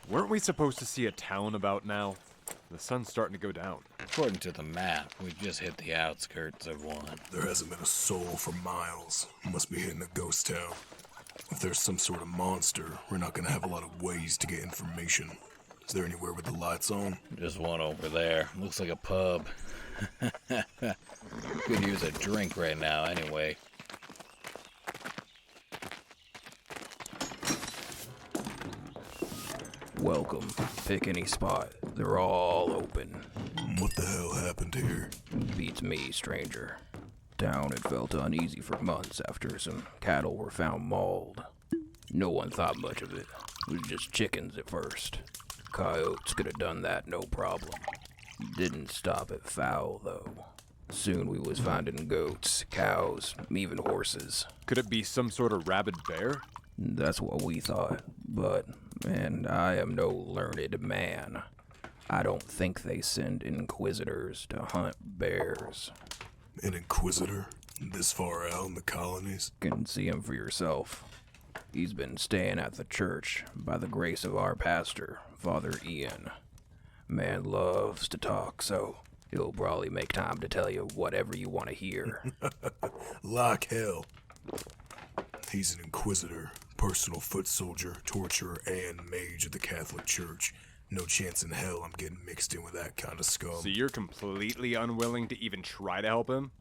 Weren't we supposed to see a town about now? The sun's starting to go down. According to the map, we've just hit the outskirts of one. There hasn't been a soul for miles. Must be hitting a ghost town. If there's some sort of monster, we're not gonna have a lot of ways to get information. Is there anywhere with the lights on? Just one over there. Looks like a pub. Could use a drink right now, anyway. Welcome. Pick any spot. They're all open. What the hell happened here? Beats me, stranger. Town had felt uneasy for months after some cattle were found mauled. No one thought much of it. It was just chickens at first. Coyotes could have done that no problem. Didn't stop at fowl, though. Soon we was finding goats, cows, even horses. Could it be some sort of rabid bear? That's what we thought, but, and I am no learned man. I don't think they send Inquisitors to hunt bears. An Inquisitor? This far out in the colonies? Can see him for yourself. He's been staying at the church by the grace of our pastor, Father Ian. Man loves to talk, so he'll probably make time to tell you whatever you want to hear. Like hell. He's an Inquisitor, personal foot soldier, torturer, and mage of the Catholic Church. No chance in hell I'm getting mixed in with that kind of scum. So you're completely unwilling to even try to help him?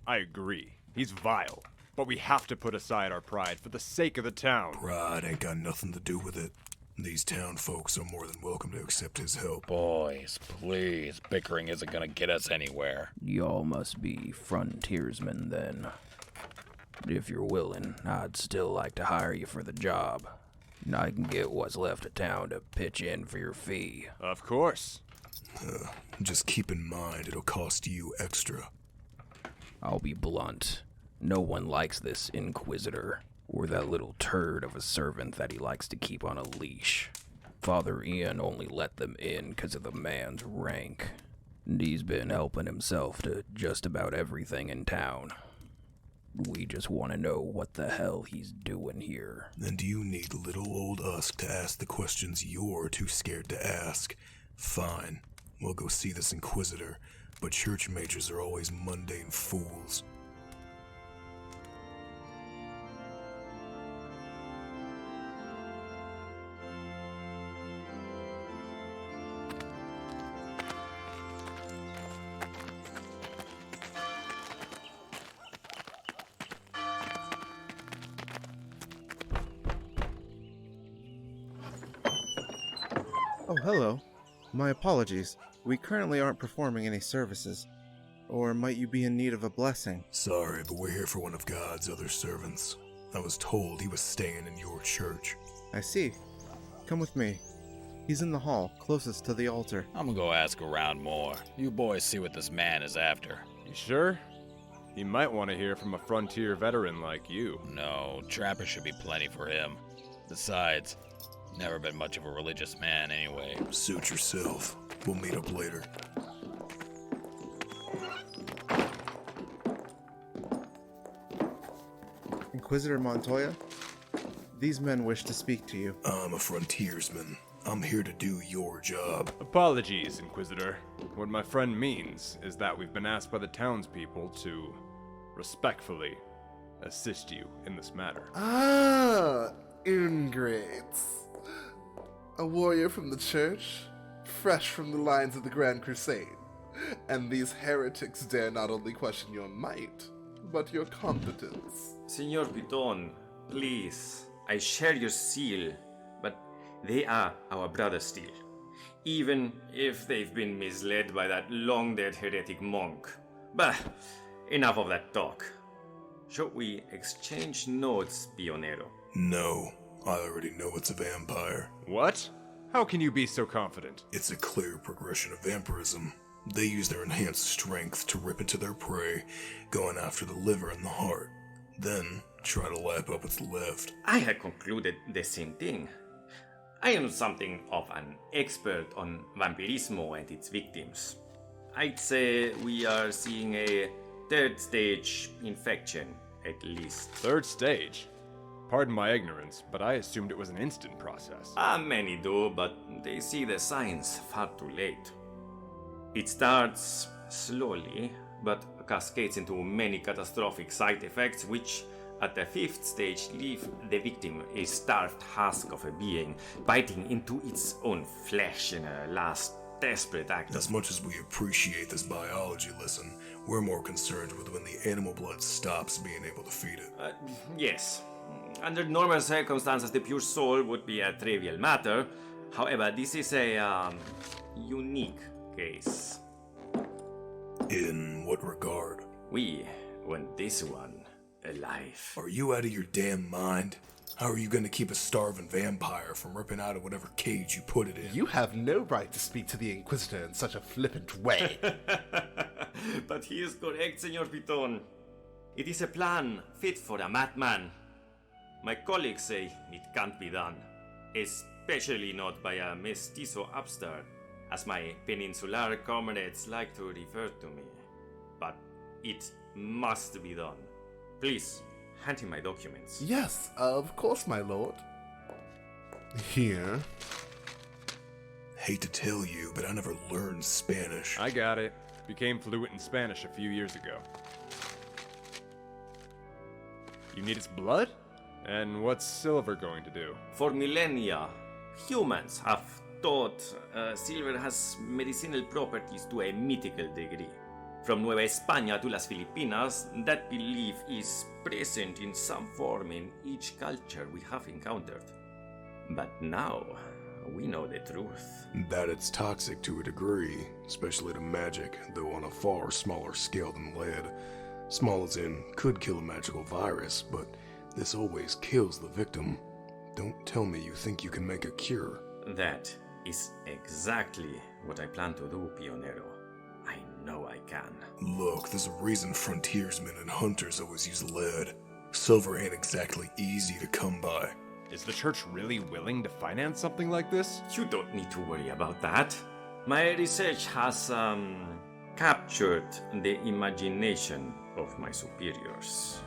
I agree. He's vile. But we have to put aside our pride for the sake of the town. Pride ain't got nothing to do with it. These town folks are more than welcome to accept his help. Boys, please. Bickering isn't gonna get us anywhere. Y'all must be frontiersmen, then. If you're willing, I'd still like to hire you for the job. I can get what's left of town to pitch in for your fee. Of course. Just keep in mind it'll cost you extra. I'll be blunt. No one likes this Inquisitor, or that little turd of a servant that he likes to keep on a leash. Father Ian only let them in because of the man's rank. And he's been helping himself to just about everything in town. We just want to know what the hell he's doing here. And you need little old us to ask the questions you're too scared to ask. Fine, we'll go see this Inquisitor, but church mages are always mundane fools. Oh, hello. My apologies. We currently aren't performing any services. Or might you be in need of a blessing? Sorry, but we're here for one of God's other servants. I was told he was staying in your church. I see. Come with me. He's in the hall, closest to the altar. I'm gonna go ask around more. You boys see what this man is after. You sure? He might want to hear from a frontier veteran like you. No, trapper should be plenty for him. Besides, never been much of a religious man anyway. Suit yourself. We'll meet up later. Inquisitor Montoya, these men wish to speak to you. I'm a frontiersman. I'm here to do your job. Apologies, Inquisitor. What my friend means is that we've been asked by the townspeople to respectfully assist you in this matter. Ah, ingrates. A warrior from the church, fresh from the lines of the Grand Crusade. And these heretics dare not only question your might, but your competence. Senor Piton, please. I share your zeal, but they are our brothers still. Even if they've been misled by that long-dead heretic monk. But enough of that talk. Shall we exchange notes, Pionero? No, I already know it's a vampire. What? How can you be so confident? It's a clear progression of vampirism. They use their enhanced strength to rip into their prey, going after the liver and the heart. Then, try to lap up what's left. I had concluded the same thing. I am something of an expert on vampirismo and its victims. I'd say we are seeing a third stage infection, at least. Third stage? Pardon my ignorance, but I assumed it was an instant process. Many do, but they see the signs far too late. It starts slowly, but cascades into many catastrophic side effects, which, at the fifth stage, leave the victim a starved husk of a being, biting into its own flesh in a last desperate act. As much as we appreciate this biology lesson, we're more concerned with when the animal blood stops being able to feed it. Yes. Under normal circumstances, the pure soul would be a trivial matter. However, this is a unique case. In what regard? We want this one alive. Are you out of your damn mind? How are you gonna keep a starving vampire from ripping out of whatever cage you put it in? You have no right to speak to the Inquisitor in such a flippant way. But he is correct, Senor Piton. It is a plan fit for a madman. My colleagues say it can't be done, especially not by a mestizo upstart, as my peninsular comrades like to refer to me. But it must be done. Please, hand him my documents. Yes, of course, my lord. Here. Hate to tell you, but I never learned Spanish. I got it. Became fluent in Spanish a few years ago. You need its blood? And what's silver going to do? For millennia, humans have thought silver has medicinal properties to a mythical degree. From Nueva España to Las Filipinas, that belief is present in some form in each culture we have encountered. But now, we know the truth. That it's toxic to a degree, especially to magic, though on a far smaller scale than lead. Small as in, could kill a magical virus, but this always kills the victim. Don't tell me you think you can make a cure. That is exactly what I plan to do, Pionero. I know I can. Look, there's a reason frontiersmen and hunters always use lead. Silver ain't exactly easy to come by. Is the church really willing to finance something like this? You don't need to worry about that. My research has, captured the imagination of my superiors.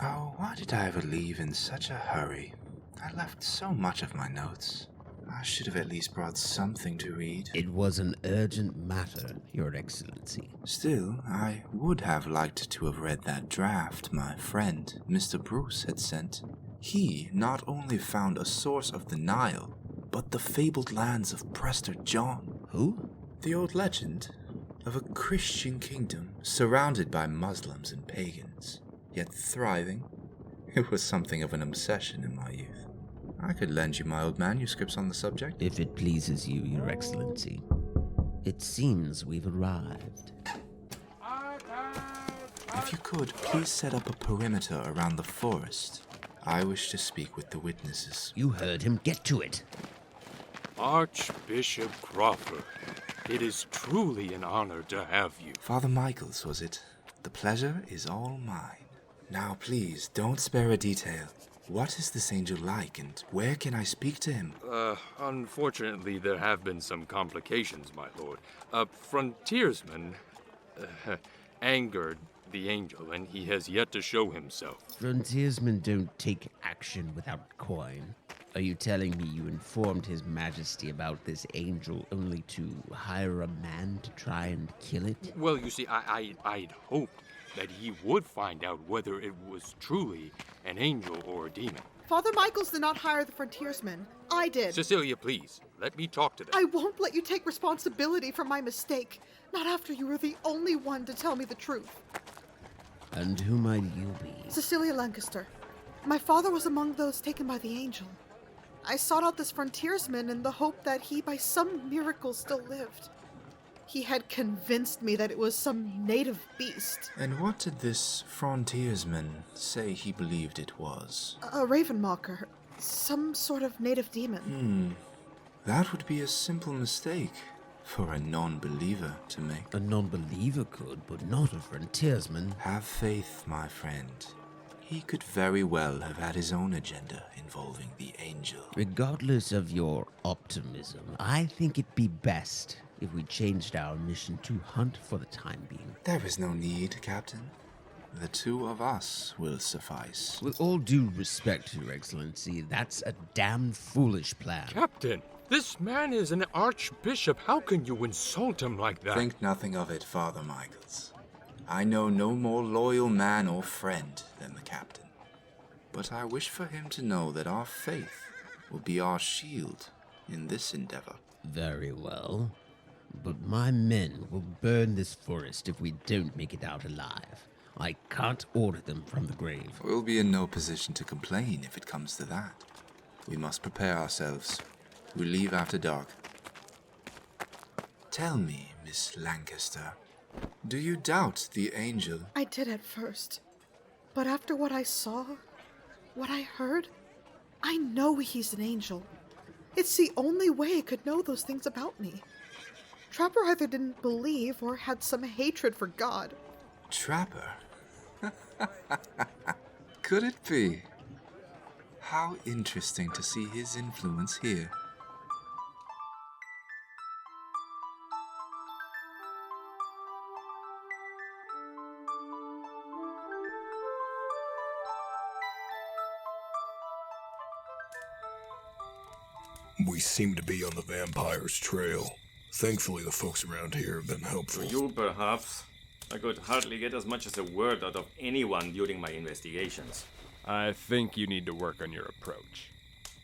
Oh, why did I ever leave in such a hurry? I left so much of my notes. I should have at least brought something to read. It was an urgent matter, Your Excellency. Still, I would have liked to have read that draft my friend, Mr. Bruce, had sent. He not only found a source of the Nile, but the fabled lands of Prester John. Who? The old legend of a Christian kingdom surrounded by Muslims and pagans, yet thriving. It was something of an obsession in my youth. I could lend you my old manuscripts on the subject. If it pleases you, Your Excellency. It seems we've arrived. If you could, please set up a perimeter around the forest. I wish to speak with the witnesses. You heard him. Get to it. Archbishop Crawford, it is truly an honor to have you. Father Michaels, was it? The pleasure is all mine. Now, please, don't spare a detail. What is this angel like, and where can I speak to him? Unfortunately, there have been some complications, my lord. A frontiersman angered the angel, and he has yet to show himself. Frontiersmen don't take action without coin. Are you telling me you informed His Majesty about this angel only to hire a man to try and kill it? Well, you see, I'd hoped that he would find out whether it was truly an angel or a demon. Father Michaels did not hire the frontiersmen. I did. Cecelia, please, let me talk to them. I won't let you take responsibility for my mistake. Not after you were the only one to tell me the truth. And who might you be? Cecelia Lankester. My father was among those taken by the angel. I sought out this frontiersman in the hope that he by some miracle still lived. He had convinced me that it was some native beast. And what did this frontiersman say he believed it was? A Ravenmocker. Some sort of native demon. That would be a simple mistake for a non-believer to make. A non-believer could, but not a frontiersman. Have faith, my friend. He could very well have had his own agenda involving the angel. Regardless of your optimism, I think it'd be best if we changed our mission to hunt for the time being. There is no need, Captain. The two of us will suffice. With all due respect, Your Excellency, that's a damn foolish plan. Captain, this man is an archbishop. How can you insult him like that? Think nothing of it, Father Michaels. I know no more loyal man or friend than the captain. But I wish for him to know that our faith will be our shield in this endeavor. Very well. But my men will burn this forest if we don't make it out alive. I can't order them from the grave. We'll be in no position to complain if it comes to that. We must prepare ourselves. We leave after dark. Tell me, Miss Lankester, do you doubt the angel? I did at first. But after what I saw, what I heard, I know he's an angel. It's the only way he could know those things about me. Trapper either didn't believe or had some hatred for God. Trapper? Could it be? How interesting to see his influence here. We seem to be on the vampire's trail. Thankfully, the folks around here have been helpful. You, perhaps. I could hardly get as much as a word out of anyone during my investigations. I think you need to work on your approach.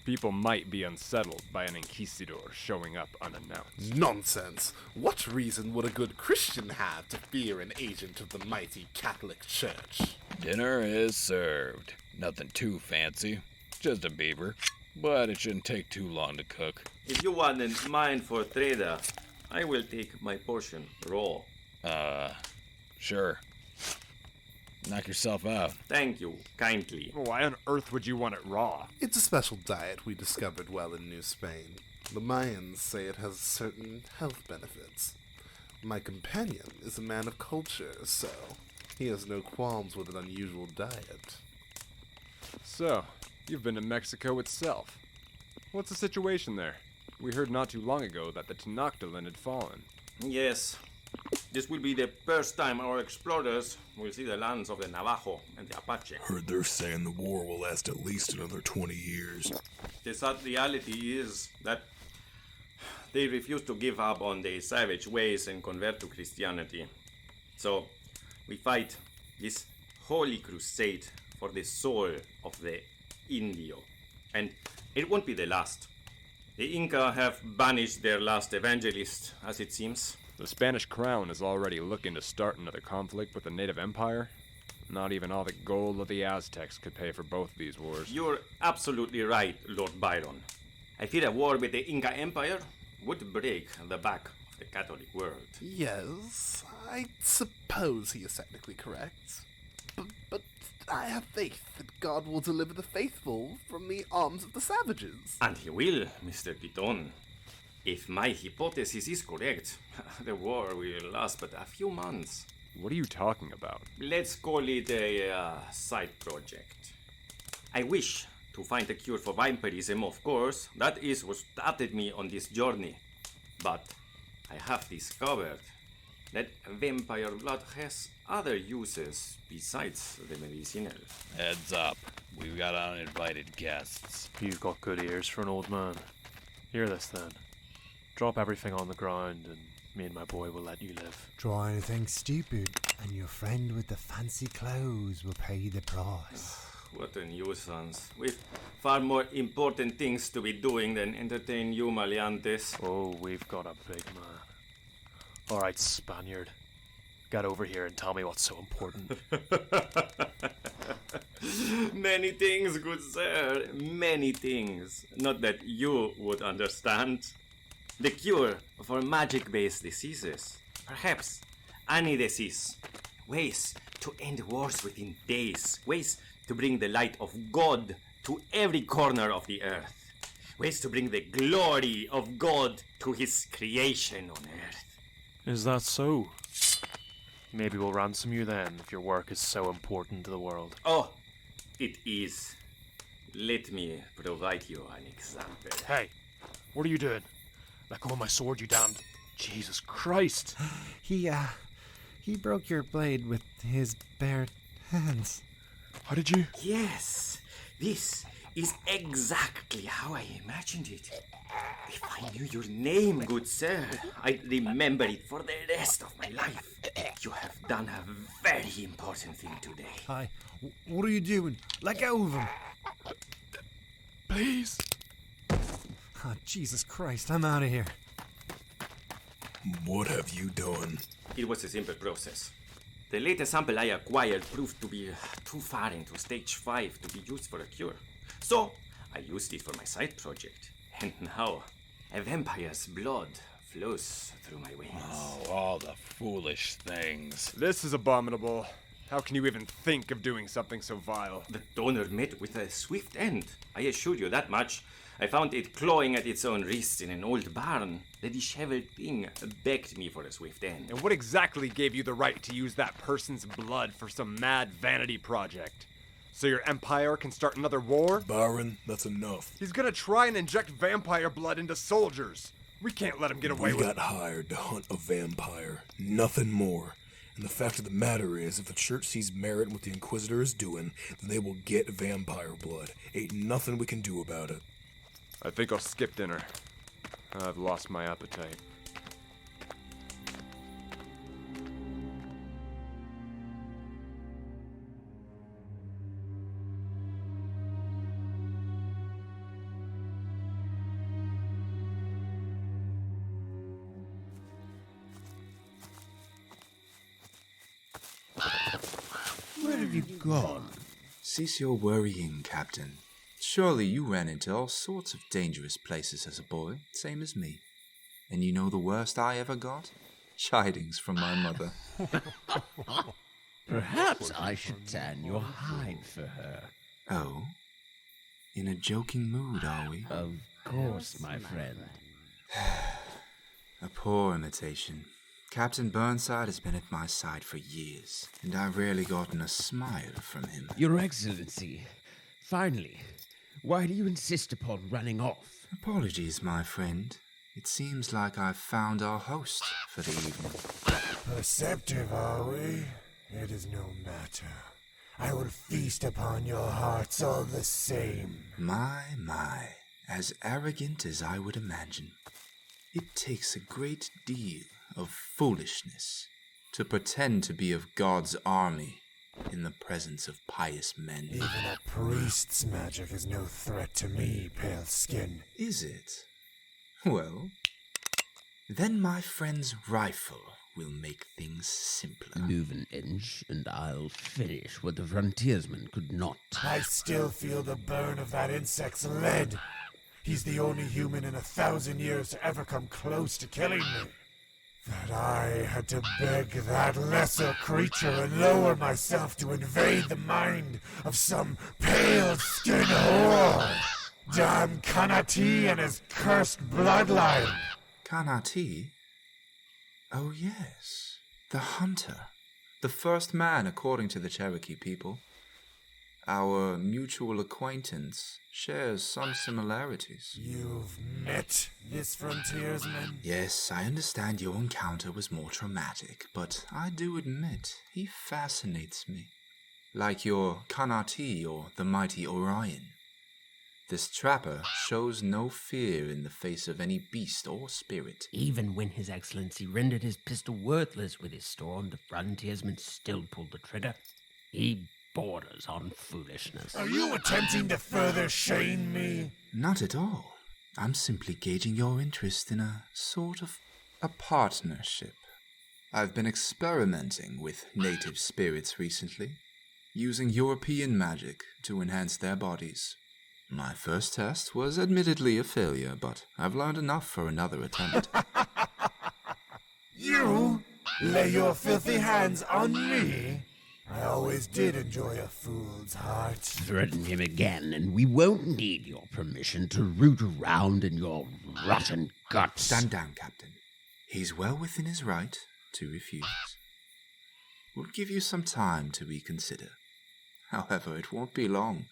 People might be unsettled by an Inquisitor showing up unannounced. Nonsense! What reason would a good Christian have to fear an agent of the mighty Catholic Church? Dinner is served. Nothing too fancy. Just a beaver. But it shouldn't take too long to cook. If you wouldn't mind for trader, I will take my portion raw. Sure. Knock yourself out. Thank you, kindly. Why on earth would you want it raw? It's a special diet we discovered while in New Spain. The Mayans say it has certain health benefits. My companion is a man of culture, so he has no qualms with an unusual diet. So, you've been to Mexico itself. What's the situation there? We heard not too long ago that the Tenochtitlan had fallen. Yes. This will be the first time our explorers will see the lands of the Navajo and the Apache. Heard they're saying the war will last at least another 20 years. The sad reality is that they refuse to give up on their savage ways and convert to Christianity. So, we fight this holy crusade for the soul of the Indio. And it won't be the last. The Inca have banished their last evangelist, as it seems. The Spanish crown is already looking to start another conflict with the native empire. Not even all the gold of the Aztecs could pay for both these wars. You're absolutely right, Lord Byron. I fear a war with the Inca Empire would break the back of the Catholic world. Yes, I suppose he is technically correct. But I have faith that God will deliver the faithful from the arms of the savages. And he will, Mr. Piton. If my hypothesis is correct, the war will last but a few months. What are you talking about? Let's call it a side project. I wish to find a cure for vampirism, of course. That is what started me on this journey. But I have discovered that vampire blood has other uses besides the medicinal. Heads up. We've got uninvited guests. You've got good ears for an old man. Hear this then. Drop everything on the ground and me and my boy will let you live. Try anything stupid and your friend with the fancy clothes will pay the price. What a nuisance. We've far more important things to be doing than entertain you, maleantes. Oh, we've got a big man. Alright, Spaniard. Get over here and tell me what's so important. Many things, good sir. Many things. Not that you would understand. The cure for magic-based diseases. Perhaps any disease. Ways to end wars within days. Ways to bring the light of God to every corner of the earth. Ways to bring the glory of God to his creation on earth. Is that so? Maybe we'll ransom you then, if your work is so important to the world. Oh, it is. Let me provide you an example. Hey, what are you doing? Let go of my sword, you damned... Jesus Christ! He broke your blade with his bare hands. How did you? Yes, this is exactly how I imagined it. If I knew your name, good sir, I'd remember it for the rest of my life. You have done a very important thing today. What are you doing? Let go of him. Please. Oh, Jesus Christ, I'm out of here. What have you done? It was a simple process. The latest sample I acquired proved to be too far into stage 5 to be used for a cure. So, I used it for my side project. And now, a vampire's blood flows through my veins. Oh, all the foolish things. This is abominable. How can you even think of doing something so vile? The donor met with a swift end. I assure you that much. I found it clawing at its own wrist in an old barn. The disheveled thing begged me for a swift end. And what exactly gave you the right to use that person's blood for some mad vanity project? So your empire can start another war? Byron, that's enough. He's gonna try and inject vampire blood into soldiers. We can't let him get away with it. We got hired to hunt a vampire. Nothing more. And the fact of the matter is, if the church sees merit in what the Inquisitor is doing, then they will get vampire blood. Ain't nothing we can do about it. I think I'll skip dinner. I've lost my appetite. Where have you gone? Cease your worrying, Captain. Surely you ran into all sorts of dangerous places as a boy, same as me. And you know the worst I ever got? Chidings from my mother. Perhaps I should tan your hide for her. Oh? In a joking mood, are we? Of course, my friend. A poor imitation. Captain Burnside has been at my side for years, and I've rarely gotten a smile from him. Your Excellency, finally, why do you insist upon running off? Apologies, my friend. It seems like I've found our host for the evening. Perceptive, are we? It is no matter. I will feast upon your hearts all the same. My, as arrogant as I would imagine. It takes a great deal of foolishness to pretend to be of God's army in the presence of pious men. Even a priest's magic is no threat to me, pale skin. Is it? Well, then my friend's rifle will make things simpler. Move an inch, and I'll finish what the frontiersman could not. I still feel the burn of that insect's lead. He's the only human in 1,000 years to ever come close to killing me. That I had to beg that lesser creature and lower myself to invade the mind of some pale-skinned whore. Damn Kanati and his cursed bloodline. Kanati? Oh yes, the hunter. The first man according to the Cherokee people. Our mutual acquaintance shares some similarities. You've met this frontiersman? Yes, I understand your encounter was more traumatic, but I do admit he fascinates me. Like your Kanati or the mighty Orion. This trapper shows no fear in the face of any beast or spirit. Even when His Excellency rendered his pistol worthless with his storm, the frontiersman still pulled the trigger. He borders on foolishness. Are you attempting to further shame me? Not at all. I'm simply gauging your interest in a sort of a partnership. I've been experimenting with native spirits recently, using European magic to enhance their bodies. My first test was admittedly a failure, but I've learned enough for another attempt. You lay your filthy hands on me? I always did enjoy a fool's heart. Threaten him again, and we won't need your permission to root around in your rotten guts. Stand down, Captain. He's well within his right to refuse. We'll give you some time to reconsider. However, it won't be long.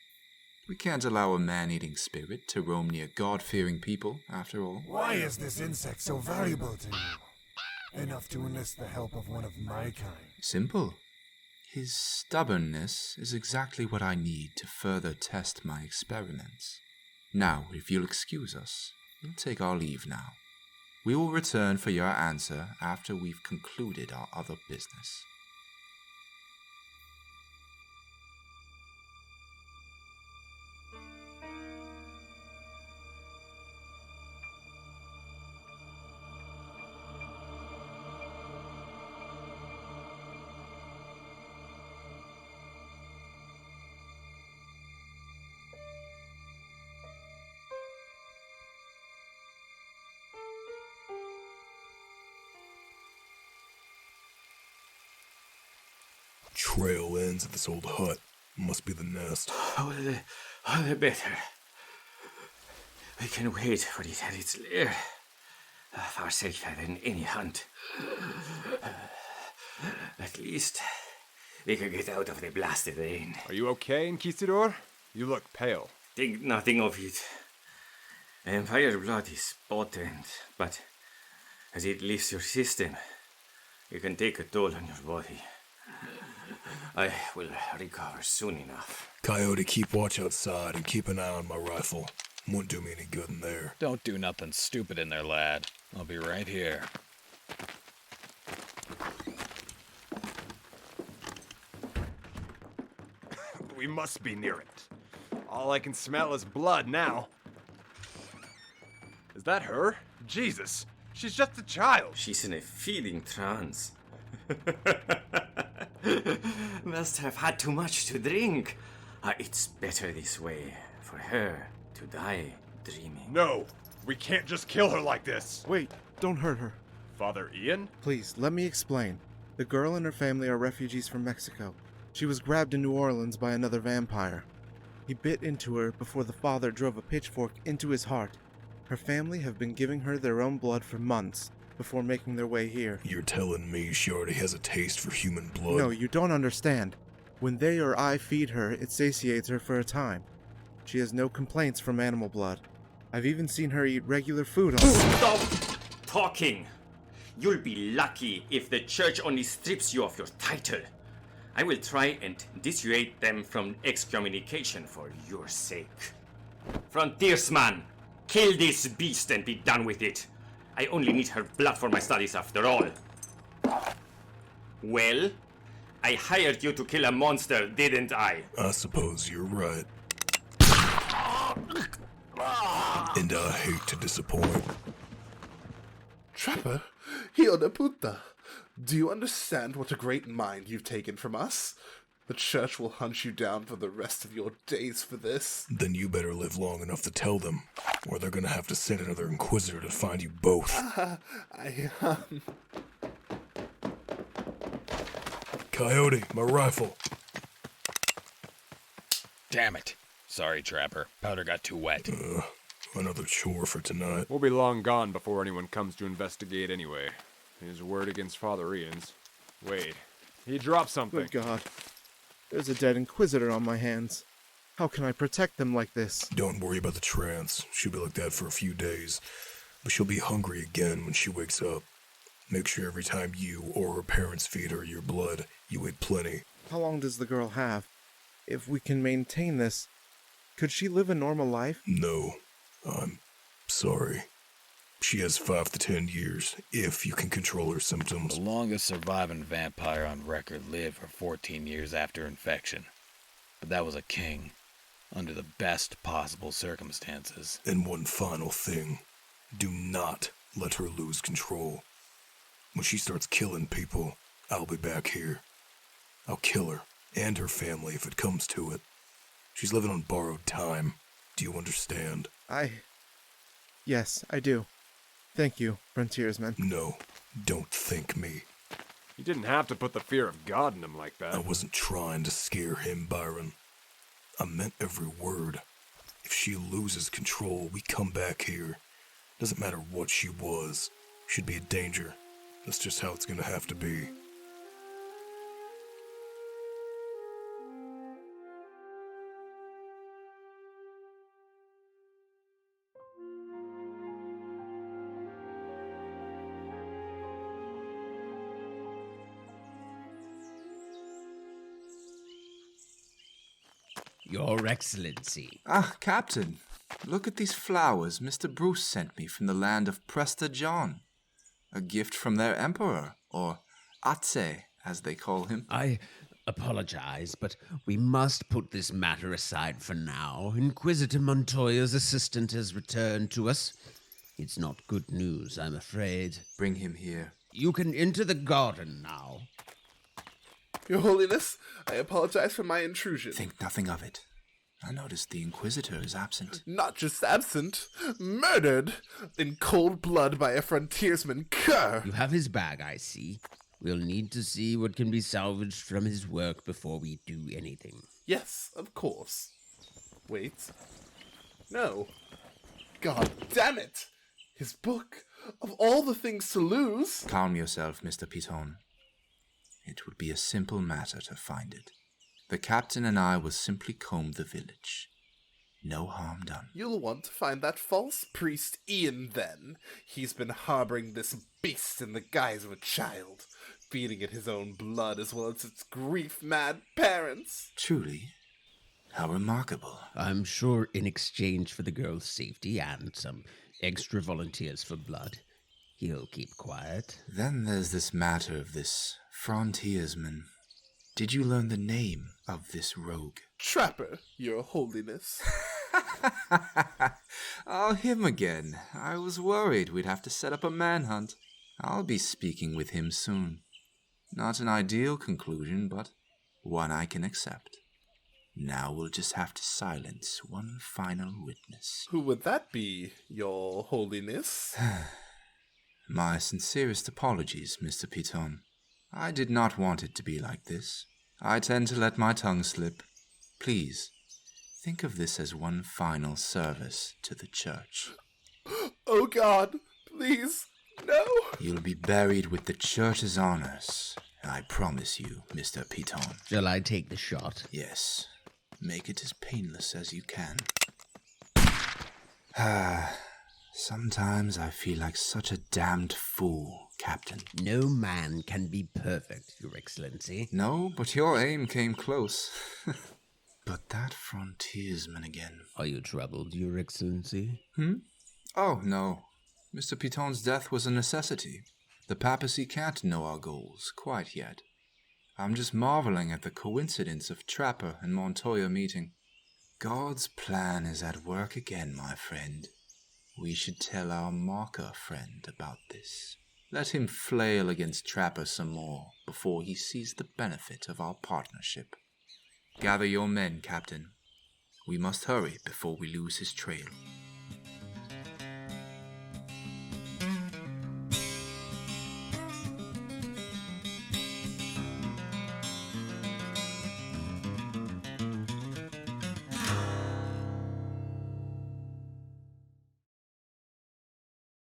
We can't allow a man-eating spirit to roam near God-fearing people, after all. Why is this insect so valuable to you? Enough to enlist the help of one of my kind. Simple. His stubbornness is exactly what I need to further test my experiments. Now, if you'll excuse us, we'll take our leave now. We will return for your answer after we've concluded our other business. Trail ends at this old hut. Must be the nest. All the better. We can wait for it at its lair. Far safer than any hunt. At least we can get out of the blasted rain. Are you okay, Inquisitor? You look pale. Think nothing of it. Vampire blood is potent, but as it leaves your system, it can take a toll on your body. I will recover soon enough. Coyote, keep watch outside and keep an eye on my rifle. Won't do me any good in there. Don't do nothing stupid in there, lad. I'll be right here. We must be near it. All I can smell is blood now. Is that her? Jesus, she's just a child. She's in a feeding trance. Must have had too much to drink. It's better this way, for her to die dreaming. No, we can't just kill her like this. Wait, don't hurt her. Father Ian? Please, let me explain. The girl and her family are refugees from Mexico. She was grabbed in New Orleans by another vampire. He bit into her before the father drove a pitchfork into his heart. Her family have been giving her their own blood for months before making their way here. You're telling me she already has a taste for human blood? No, you don't understand. When they or I feed her, it satiates her for a time. She has no complaints from animal blood. I've even seen her eat regular food on... Stop talking! You'll be lucky if the church only strips you of your title. I will try and dissuade them from excommunication for your sake. Frontiersman, kill this beast and be done with it. I only need her blood for my studies after all. Well, I hired you to kill a monster, didn't I? I suppose you're right. And I hate to disappoint. Trapper, hijo de puta. Do you understand what a great mind you've taken from us? The church will hunt you down for the rest of your days for this. Then you better live long enough to tell them, or they're gonna have to send another Inquisitor to find you both. Coyote, my rifle. Damn it. Sorry, Trapper. Powder got too wet. Another chore for tonight. We'll be long gone before anyone comes to investigate anyway. His word against Father Ian's. Wait, he dropped something. Good God. There's a dead Inquisitor on my hands. How can I protect them like this? Don't worry about the trance. She'll be like that for a few days. But she'll be hungry again when she wakes up. Make sure every time you or her parents feed her your blood, you eat plenty. How long does the girl have? If we can maintain this, could she live a normal life? No. I'm sorry. She has 5 to 10 years, if you can control her symptoms. The longest surviving vampire on record lived for 14 years after infection. But that was a king, under the best possible circumstances. And one final thing. Do not let her lose control. When she starts killing people, I'll be back here. I'll kill her, and her family if it comes to it. She's living on borrowed time. Do you understand? Yes, I do. Thank you, Frontiersman. No, don't thank me. You didn't have to put the fear of God in him like that. I wasn't trying to scare him, Byron. I meant every word. If she loses control, we come back here. Doesn't matter what she was. She'd be a danger. That's just how it's gonna have to be. Your Excellency. Ah, Captain, look at these flowers Mr. Bruce sent me from the land of Prester John. A gift from their emperor, or Atse, as they call him. I apologize, but we must put this matter aside for now. Inquisitor Montoya's assistant has returned to us. It's not good news, I'm afraid. Bring him here. You can enter the garden now. Your Holiness, I apologize for my intrusion. Think nothing of it. I noticed the Inquisitor is absent. Not just absent, murdered in cold blood by a frontiersman cur. You have his bag, I see. We'll need to see what can be salvaged from his work before we do anything. Yes, of course. Wait. No. God damn it! His book, of all the things to lose. Calm yourself, Mr. Piton. It would be a simple matter to find it. The captain and I will simply comb the village. No harm done. You'll want to find that false priest Ian, then. He's been harboring this beast in the guise of a child, feeding it his own blood as well as its grief-mad parents. Truly, how remarkable. I'm sure in exchange for the girl's safety and some extra volunteers for blood, he'll keep quiet. Then there's this matter of this Frontiersman. Did you learn the name of this rogue? Trapper, Your Holiness. Oh, him again. I was worried we'd have to set up a manhunt. I'll be speaking with him soon. Not an ideal conclusion, but one I can accept. Now we'll just have to silence one final witness. Who would that be, Your Holiness? My sincerest apologies, Mr. Piton. I did not want it to be like this. I tend to let my tongue slip. Please, think of this as one final service to the church. Oh God, please, no! You'll be buried with the church's honors. I promise you, Mr. Piton. Shall I take the shot? Yes. Make it as painless as you can. Sometimes I feel like such a damned fool, Captain. No man can be perfect, Your Excellency. No, but your aim came close. But that frontiersman again. Are you troubled, Your Excellency? Oh, no. Mr. Piton's death was a necessity. The papacy can't know our goals quite yet. I'm just marveling at the coincidence of Trapper and Montoya meeting. God's plan is at work again, my friend. We should tell our marker friend about this. Let him flail against Trapper some more before he sees the benefit of our partnership. Gather your men, Captain. We must hurry before we lose his trail.